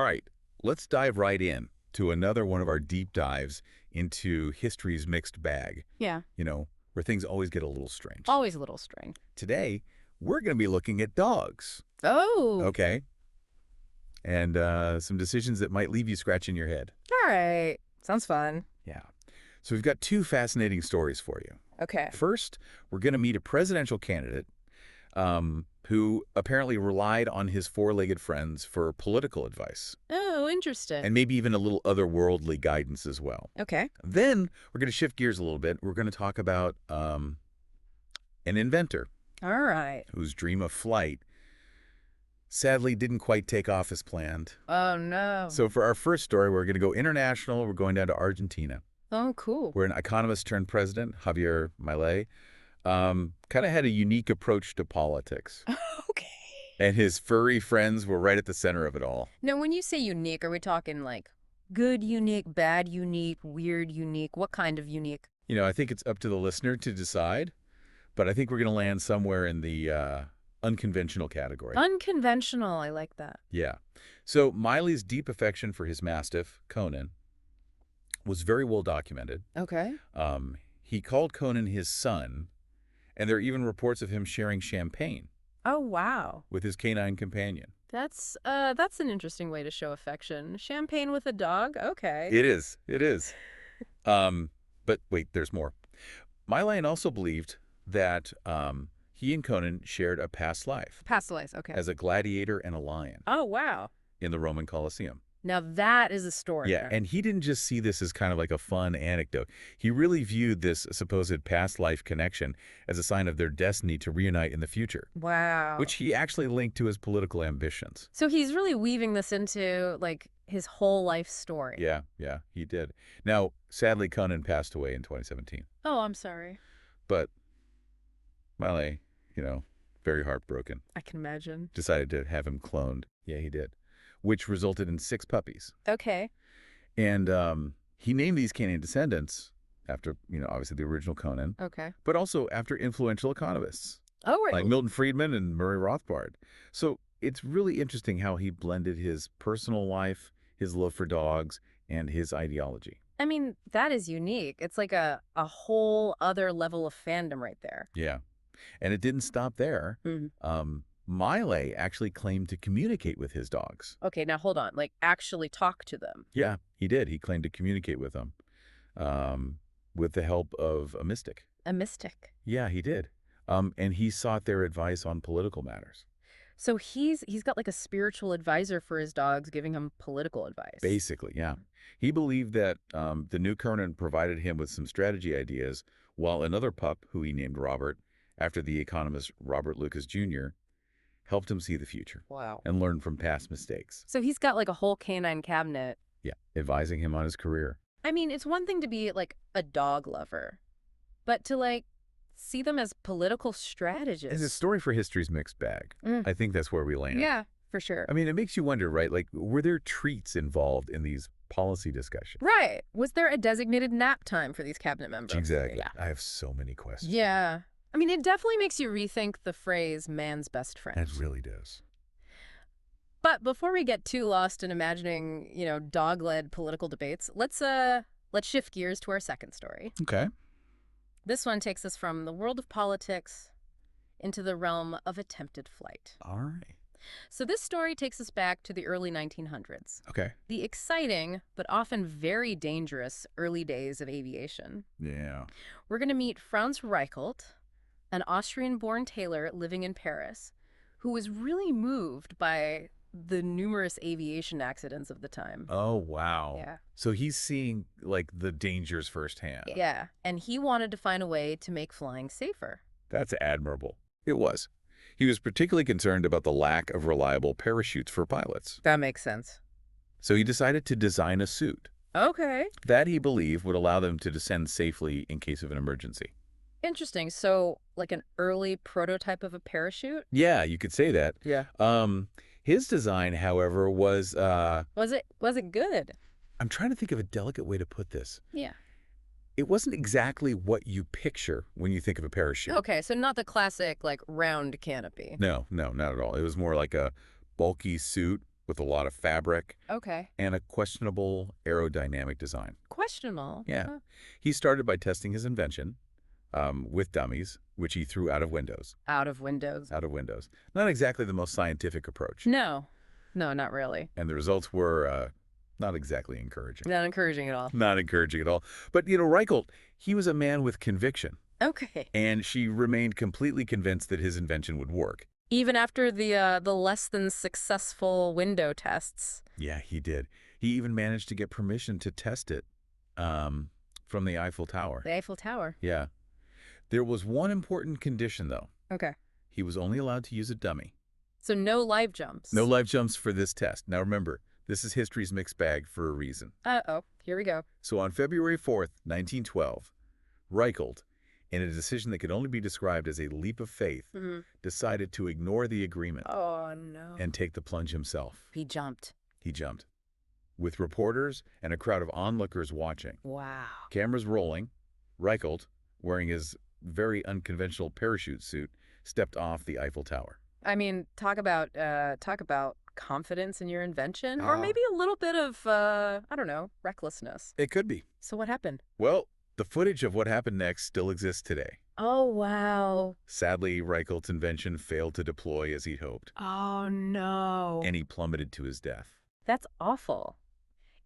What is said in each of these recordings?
All right, let's dive right in to another one of our deep dives into history's mixed bag, Yeah, where things always get a little strange. always a little string. Today, we're going to be looking at dogs, Oh, okay? And some decisions that might leave you scratching your head. all right. Sounds fun. Yeah. So we've got two fascinating stories for you. Okay. First, we're going to meet a presidential candidate who apparently relied on his four-legged friends for political advice, Oh, interesting. and maybe even a little otherworldly guidance as well. Okay. Then we're going to shift gears a little bit. We're going to talk about an inventor All right. whose dream of flight sadly didn't quite take off as planned. Oh, no. So for our first story, we're going to go international. We're going down to Argentina, Oh, cool. where an economist turned president, Javier Milei, kind of had a unique approach to politics. Okay. And his furry friends were right at the center of it all. Now, when you say unique, are we talking like good unique, bad unique, weird unique? What kind of unique? I think it's up to the listener to decide, but I think we're going to land somewhere in the unconventional category. Unconventional. I like that. Yeah. So Miley's deep affection for his mastiff, Conan, was very well documented. Okay. He called Conan his son, and there are even reports of him sharing champagne Oh, wow. with his canine companion. That's an interesting way to show affection. Champagne with a dog? Okay. It is. It is. But wait, there's more. Miley also believed that he and Conan shared a past life Past life. Okay. as a gladiator and a lion Oh, wow. in the Roman Colosseum. Now that is a story. Yeah, and he didn't just see this as kind of like a fun anecdote. He really viewed this supposed past life connection as a sign of their destiny to reunite in the future, Wow. which he actually linked to his political ambitions. So he's really weaving this into, like, his whole life story. Yeah, he did. Now, sadly, Conan passed away in 2017, Oh, I'm sorry. but Miley, very heartbroken, I can imagine. decided to have him cloned. Yeah, he did, which resulted in 6 puppies. Okay. And he named these canine descendants after, obviously the original Conan, Okay. but also after influential economists Oh, right. like Milton Friedman and Murray Rothbard. So it's really interesting how he blended his personal life, his love for dogs, and his ideology. I mean, that is unique. It's like a whole other level of fandom right there. Yeah. And it didn't stop there. Miley actually claimed to communicate with his dogs. Okay, now hold on. Like, actually talk to them. Yeah, he did. He claimed to communicate with them with the help of a mystic. A mystic. Yeah, he did. And he sought their advice on political matters. So he's got like a spiritual advisor for his dogs giving him political advice. Basically, yeah. He believed that the new Conan provided him with some strategy ideas, while another pup, who he named Robert, after the economist Robert Lucas Jr., helped him see the future Wow. and learn from past mistakes. So he's got like a whole canine cabinet. Yeah, advising him on his career. I mean, it's one thing to be like a dog lover, but to like see them as political strategists. It's a story for history's mixed bag. Mm. I think that's where we land. Yeah, for sure. I mean, it makes you wonder, right? Like, were there treats involved in these policy discussions? Right. Was there a designated nap time for these cabinet members? Exactly. Yeah. I have so many questions. Yeah. I mean, it definitely makes you rethink the phrase man's best friend. It really does. But before we get too lost in imagining, dog-led political debates, let's shift gears to our second story. Okay. This one takes us from the world of politics into the realm of attempted flight. All right. So this story takes us back to the early 1900s, Okay. the exciting but often very dangerous early days of aviation. Yeah. We're going to meet Franz Reichelt, an Austrian-born tailor living in Paris, who was really moved by the numerous aviation accidents of the time. Oh, wow. Yeah. So he's seeing, like, the dangers firsthand. Yeah, and he wanted to find a way to make flying safer. That's admirable. It was. He was particularly concerned about the lack of reliable parachutes for pilots. That makes sense. So he decided to design a suit Okay. that he believed would allow them to descend safely in case of an emergency. Interesting. So, like an early prototype of a parachute? Yeah, you could say that. Yeah. His design, however, was, Was it good? I'm trying to think of a delicate way to put this. Yeah. It wasn't exactly what you picture when you think of a parachute. Okay, so not the classic, like, round canopy. No, not at all. It was more like a bulky suit with a lot of fabric Okay. and a questionable aerodynamic design. Questionable. Yeah. Huh. He started by testing his invention with dummies, which he threw out of windows. Out of windows. Out of windows. Not exactly the most scientific approach. No. No, not really. And the results were not exactly encouraging. Not encouraging at all. Not encouraging at all. But, Reichelt, he was a man with conviction. Okay. And she remained completely convinced that his invention would work. Even after the less than successful window tests. Yeah, he did. He even managed to get permission to test it from the Eiffel Tower. The Eiffel Tower. Yeah. There was one important condition, though. Okay. He was only allowed to use a dummy. So no live jumps. No live jumps for this test. Now remember, this is history's mixed bag for a reason. Uh-oh. Here we go. So on February 4th, 1912, Reichelt, in a decision that could only be described as a leap of faith, decided to ignore the agreement Oh, no. and take the plunge himself. He jumped. He jumped. With reporters and a crowd of onlookers watching. Wow. Cameras rolling, Reichelt, wearing his very unconventional parachute suit, stepped off the Eiffel Tower. I mean, talk about confidence in your invention, or maybe a little bit of, I don't know, recklessness. It could be. So what happened? Well, the footage of what happened next still exists today. Oh, wow. Sadly, Reichelt's invention failed to deploy as he'd hoped, Oh, no. and he plummeted to his death. That's awful.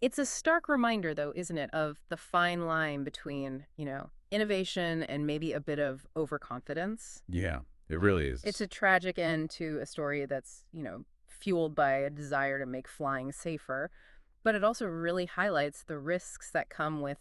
It's a stark reminder, though, isn't it, of the fine line between, innovation and maybe a bit of overconfidence. Yeah, it really is. It's a tragic end to a story that's, fueled by a desire to make flying safer, but it also really highlights the risks that come with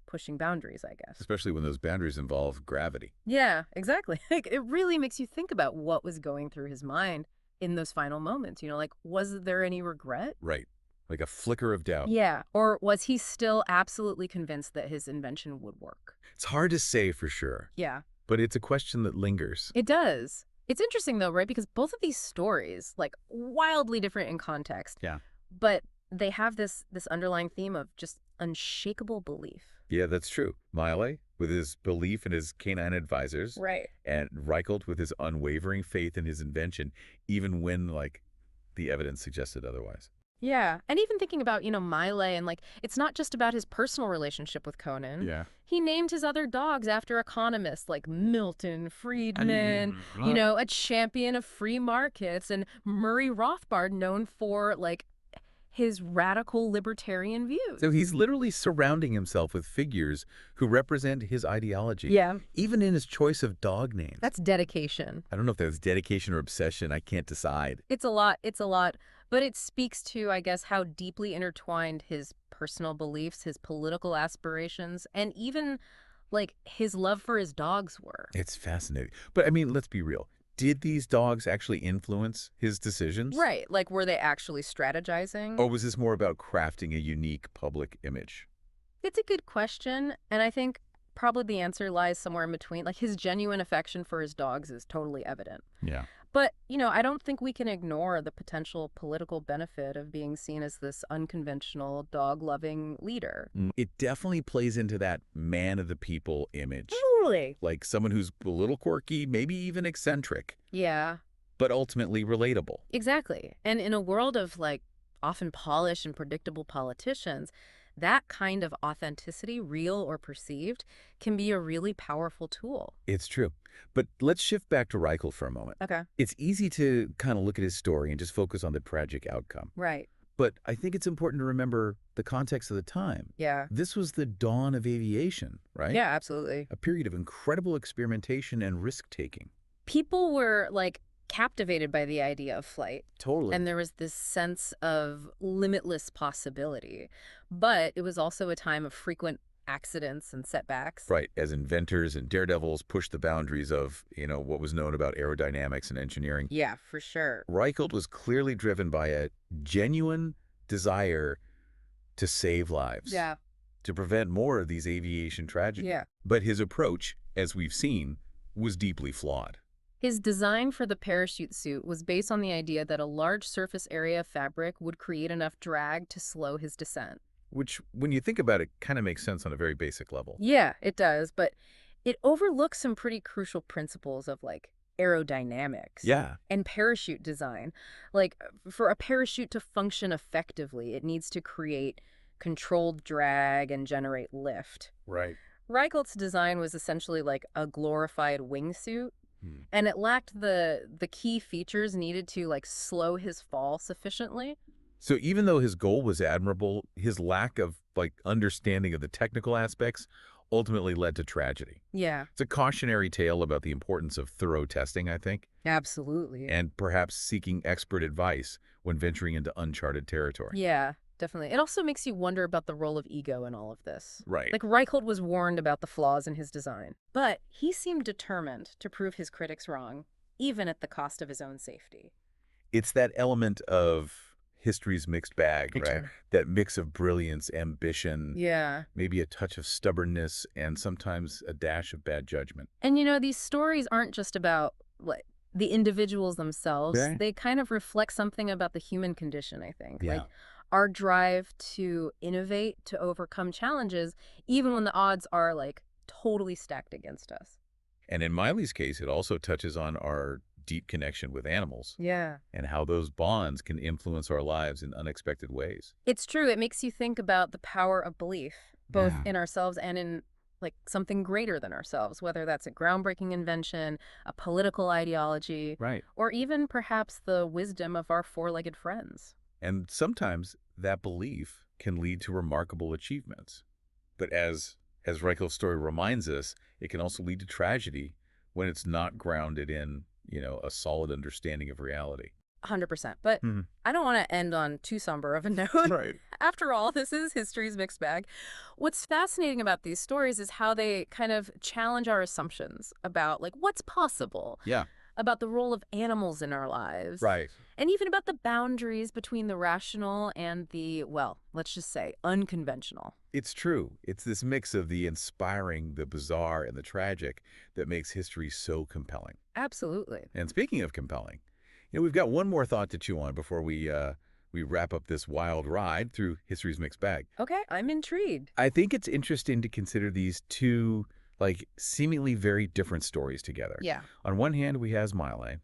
pushing boundaries, I guess. Especially when those boundaries involve gravity. Yeah, exactly. Like, it really makes you think about what was going through his mind in those final moments. Was there any regret? Right. Like a flicker of doubt. Yeah. Or was he still absolutely convinced that his invention would work? It's hard to say for sure, Yeah. but it's a question that lingers. It does. It's interesting, though, right? Because both of these stories, wildly different in context. Yeah. But they have this underlying theme of just unshakable belief. Yeah, that's true. Milei, with his belief in his canine advisors, Right. and Reichelt with his unwavering faith in his invention, even when, the evidence suggested otherwise. Yeah. And even thinking about, Milei and, it's not just about his personal relationship with Conan. Yeah. He named his other dogs after economists like Milton Friedman, a champion of free markets, and Murray Rothbard, known for, his radical libertarian views. So he's literally surrounding himself with figures who represent his ideology. Yeah. Even in his choice of dog names. That's dedication. I don't know if that's dedication or obsession. I can't decide. It's a lot. It's a lot. But it speaks to, I guess, how deeply intertwined his personal beliefs, his political aspirations, and even, his love for his dogs were. It's fascinating. But, I mean, let's be real. Did these dogs actually influence his decisions? Right. Were they actually strategizing? Or was this more about crafting a unique public image? It's a good question. And I think probably the answer lies somewhere in between. His genuine affection for his dogs is totally evident. Yeah. But, I don't think we can ignore the potential political benefit of being seen as this unconventional, dog-loving leader. It definitely plays into that man of the people image. Totally. Like someone who's a little quirky, maybe even eccentric, Yeah, but ultimately relatable. exactly. And in a world of, often polished and predictable politicians, that kind of authenticity, real or perceived, can be a really powerful tool. It's true. But let's shift back to Reichelt for a moment. Okay. It's easy to kind of look at his story and just focus on the tragic outcome. Right. But I think it's important to remember the context of the time. Yeah. This was the dawn of aviation, right? Yeah, absolutely. A period of incredible experimentation and risk-taking. People were, captivated by the idea of flight. Totally. And there was this sense of limitless possibility. But it was also a time of frequent accidents and setbacks. Right, as inventors and daredevils pushed the boundaries of, what was known about aerodynamics and engineering. Yeah, for sure. Reichelt was clearly driven by a genuine desire to save lives. Yeah. To prevent more of these aviation tragedies. Yeah. But his approach, as we've seen, was deeply flawed. His design for the parachute suit was based on the idea that a large surface area of fabric would create enough drag to slow his descent. Which, when you think about it, kind of makes sense on a very basic level. Yeah, it does, but it overlooks some pretty crucial principles of, aerodynamics Yeah. and parachute design. Like, for a parachute to function effectively, it needs to create controlled drag and generate lift. Right. Reichelt's design was essentially like a glorified wingsuit, Hmm. and it lacked the key features needed to like slow his fall sufficiently. So even though his goal was admirable, his lack of understanding of the technical aspects ultimately led to tragedy. Yeah, It's a cautionary tale about the importance of thorough testing, I think, absolutely. and perhaps seeking expert advice when venturing into uncharted territory. Yeah, definitely. It also makes you wonder about the role of ego in all of this. Right. Like, Reichelt was warned about the flaws in his design, but he seemed determined to prove his critics wrong, even at the cost of his own safety. It's that element of history's mixed bag, right? Exactly. That mix of brilliance, ambition, Yeah. maybe a touch of stubbornness, and sometimes a dash of bad judgment. And these stories aren't just about like the individuals themselves. Yeah. They kind of reflect something about the human condition, I think. Yeah. Like our drive to innovate, to overcome challenges, even when the odds are like totally stacked against us. And in Miley's case, it also touches on our deep connection with animals Yeah. and how those bonds can influence our lives in unexpected ways. It's true. It makes you think about the power of belief, both Yeah. in ourselves and in like something greater than ourselves, whether that's a groundbreaking invention, a political ideology, Right. or even perhaps the wisdom of our four-legged friends. And sometimes that belief can lead to remarkable achievements. But as Reichel's story reminds us, it can also lead to tragedy when it's not grounded in, a solid understanding of reality. 100%. But Mhm. I don't want to end on too somber of a note. Right. After all, this is history's mixed bag. What's fascinating about these stories is how they kind of challenge our assumptions about like what's possible, Yeah. about the role of animals in our lives, Right. and even about the boundaries between the rational and the, well, let's just say unconventional. It's true. It's this mix of the inspiring, the bizarre, and the tragic that makes history so compelling. Absolutely. And speaking of compelling, we've got one more thought to chew on before we wrap up this wild ride through history's mixed bag. Okay, I'm intrigued. I think it's interesting to consider these two, seemingly very different stories together. Yeah. On one hand, we have Milei,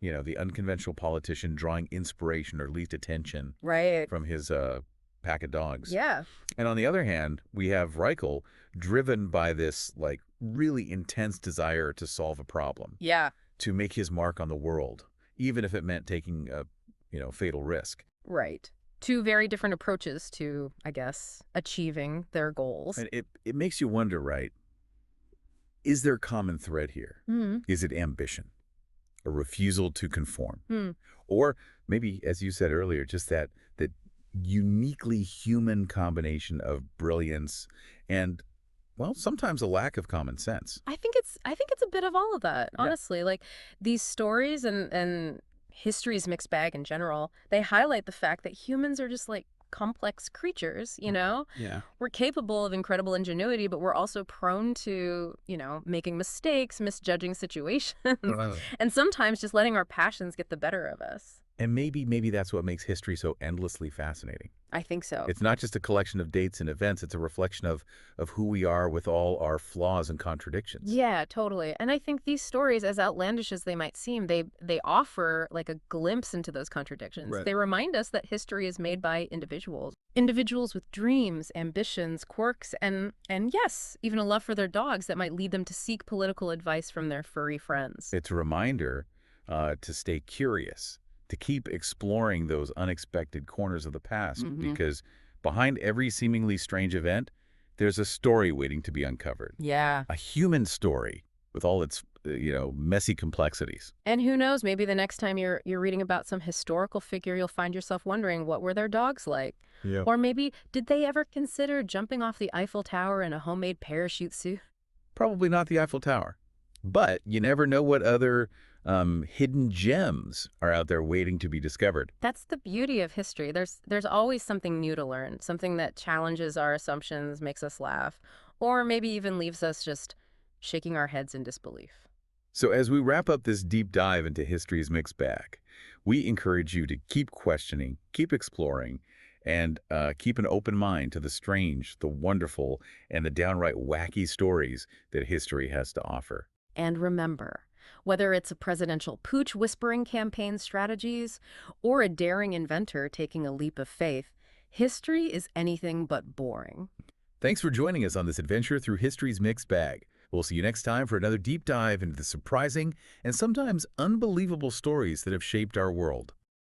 the unconventional politician drawing inspiration or at least attention Right. from his pack of dogs. Yeah. And on the other hand, we have Reichel driven by this, really intense desire to solve a problem, Yeah. to make his mark on the world, even if it meant taking a, fatal risk. Right. Two very different approaches to, I guess, achieving their goals. And it makes you wonder, right? Is there a common thread here? Hmm. Is it ambition, a refusal to conform? Hmm. Or maybe, as you said earlier, just that uniquely human combination of brilliance and, well, sometimes a lack of common sense. I think it's a bit of all of that, Yeah. honestly. Like these stories and history's mixed bag in general, they highlight the fact that humans are just like complex creatures, Yeah. We're capable of incredible ingenuity, but we're also prone to, making mistakes, misjudging situations, and sometimes just letting our passions get the better of us. And maybe that's what makes history so endlessly fascinating. I think so. It's not just a collection of dates and events. It's a reflection of who we are with all our flaws and contradictions. Yeah, totally. And I think these stories, as outlandish as they might seem, they offer like a glimpse into those contradictions. Right. They remind us that history is made by individuals. Individuals with dreams, ambitions, quirks, and yes, even a love for their dogs that might lead them to seek political advice from their furry friends. It's a reminder to stay curious, to keep exploring those unexpected corners of the past, because behind every seemingly strange event, there's a story waiting to be uncovered. Yeah. A human story with all its, messy complexities. And who knows, maybe the next time you're reading about some historical figure, you'll find yourself wondering, what were their dogs like? Yeah. Or maybe, did they ever consider jumping off the Eiffel Tower in a homemade parachute suit? Probably not the Eiffel Tower. But you never know what other hidden gems are out there waiting to be discovered. That's the beauty of history. There's always something new to learn, something that challenges our assumptions, makes us laugh, or maybe even leaves us just shaking our heads in disbelief. So as we wrap up this deep dive into history's mixed bag, we encourage you to keep questioning, keep exploring, and keep an open mind to the strange, the wonderful, and the downright wacky stories that history has to offer. And remember, Whether it's a presidential pooch whispering campaign strategies or a daring inventor taking a leap of faith, history is anything but boring. Thanks for joining us on this adventure through history's mixed bag. We'll see you next time for another deep dive into the surprising and sometimes unbelievable stories that have shaped our world.